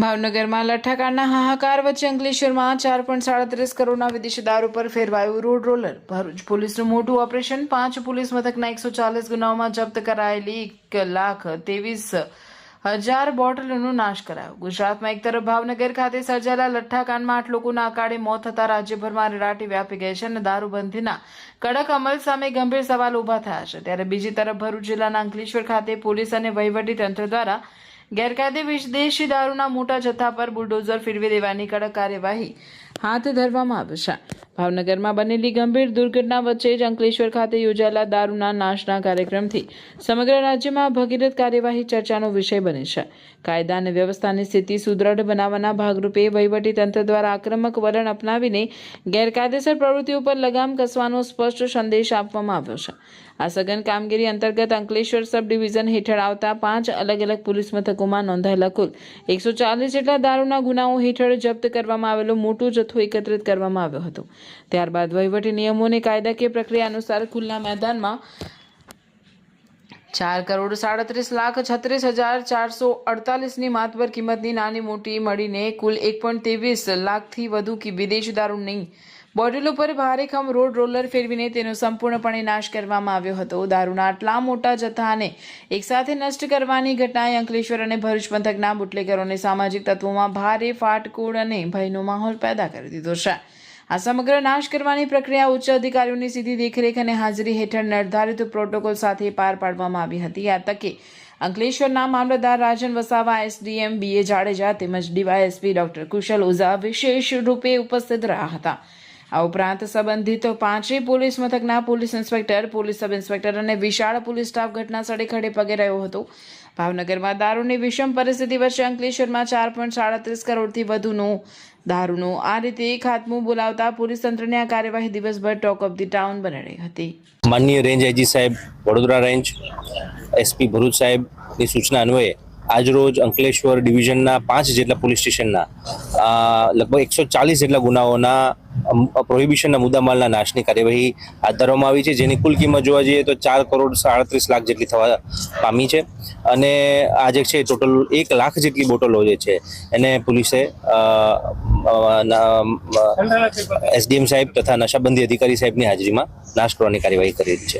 ભાવનગરમાં લઠ્ઠાકાંડના હાહાકાર વચ્ચે અંકલેશ્વરમાં 4.37 કરોડના વિદેશી દારૂ પર ફેરવાયું રોડ રોલર. ભરૂચ પોલીસનું મોટું ઓપરેશન. 5 પોલીસ મથકના 140 ગુનાઓમાં જપ્ત કરાયેલી 1,23,000 બોટલોનો નાશ કરાયો. ગુજરાતમાં એક તરફ ભાવનગર ખાતે સર્જાયેલા લઠ્ઠાકાંડમાં 8 લોકોના અકાળે મોત થતા રાજ્યભરમાં રેલાટી વ્યાપી ગઈ છે અને દારૂબંધીના કડક અમલ સામે ગંભીર સવાલ ઉભા થયા છે. ત્યારે બીજી તરફ ભરૂચ જિલ્લાના અંકલેશ્વર ખાતે પોલીસ અને વહીવટી તંત્ર દ્વારા ગેરકાયદે વિદેશી દારૂના મોટા જથ્થા પર બુલડોઝર ફેરવી દેવાની કડક કાર્યવાહી હાથ ધરવામાં આવી છે. ભાવનગરમાં બનેલી ગંભીર દુર્ઘટના વચ્ચે જ અંકલેશ્વર ખાતે યોજાયેલા દારૂના નાશના કાર્યક્રમથી સમગ્ર રાજ્યમાં ભગીરથ કાર્યવાહી ચર્ચાનો વિષય બની છે. કાયદા અને વ્યવસ્થાની સ્થિતિ સુદૃઢ બનાવવાના ભાગરૂપે વહીવટી તંત્ર દ્વારા આક્રમક વલણ અપનાવીને ગેરકાયદેસર પ્રવૃત્તિઓ પર લગામ કસવાનો સ્પષ્ટ સંદેશ આપવામાં આવ્યો છે. આ સઘન કામગીરી અંતર્ગત અંકલેશ્વર સબ ડિવિઝન હેઠળ આવતા 5 અલગ અલગ પોલીસ મથકોમાં નોંધાયેલા કુલ 140 જેટલા દારૂના ગુનાઓ હેઠળ જપ્ત કરવામાં આવેલો મોટો જથ્થો એકત્રિત કરવામાં આવ્યો હતો. ત્યારબાદ વહીવટી નિયમો અને કાયદાકીય પ્રક્રિયા અનુસાર ખુલ્લા મેદાનમાં 4,37,36,448ની માતબર કિંમતની નાની મોટી મળીને કુલ 1.23 લાખથી વધુ વિદેશી દારૂની બોટલો પર ભારેખમ રોડ રોલર ફેરવીને તેનો સંપૂર્ણપણે નાશ કરવામાં આવ્યો હતો. દારૂના આટલા મોટા જથ્થાને એકસાથે નષ્ટ કરવાની ઘટનાએ અંકલેશ્વર અને ભરૂચ પંથકના બુટલેગરોને સામાજિક તત્વોમાં ભારે ફાટકૂળ અને ભયનો માહોલ પેદા કરી દીધો છે. આ સમગ્ર નાશ કરવાની પ્રક્રિયા ઉચ્ચ અધિકારીઓની સીધી દેખરેખ અને હાજરી હેઠળ નિર્ધારિત પ્રોટોકોલ સાથે પાર પાડવામાં આવી હતી. આ તકે અંકલેશ્વરના મામલતદાર રાજન વસાવા, એસડીએમ બીએ જાડેજા તેમજ ડીવાયએસપી ડોક્ટર કુશલ ઓઝા વિશેષ રૂપે ઉપસ્થિત રહ્યા હતા. આ ઉપરાંત સંબંધિત 5 પોલીસ મથકના police inspector, police sub inspector અને વિશાળ પોલીસ સ્ટાફ ઘટના સ્થળે ખડે પગે રહ્યો હતો. ભાવનગરમાં દારૂની વિષમ પરિસ્થિતિ વચ્ચે અંકલેશ્વરમાં 4.37 કરોડથી વધુનો દારૂનો આ રીતે ખાતમું બોલાવતા પોલીસ તંત્રની આ કાર્યવાહી દિવસભર ટોક ઓફ ધી ટાઉન બની રહી હતી. માનનીય રેન્જ આઈજી સાહેબ વડોદરા રેન્જ, એસપી ભરૂચ સાહેબની સૂચના અન્વયે આજરોજ અંકલેશ્વર ડિવિઝનના 5 જેટલા પોલીસ સ્ટેશનના લગભગ 140 જેટલા ગુનાઓના પ્રોહિબિશનના મુદ્દામાલના નાશની કાર્યવાહી હાથ ધરવામાં આવી છે, જેની કુલ કિંમત જોવા જઈએ તો 4,37,00,000 જેટલી થવા પામી છે. અને આ જે છે ટોટલ 1 લાખ જેટલી બોટલો જે છે એને પોલીસે એસડીએમ સાહેબ તથા નશાબંધી અધિકારી સાહેબની હાજરીમાં નાશ કરવાની કાર્યવાહી કરી છે.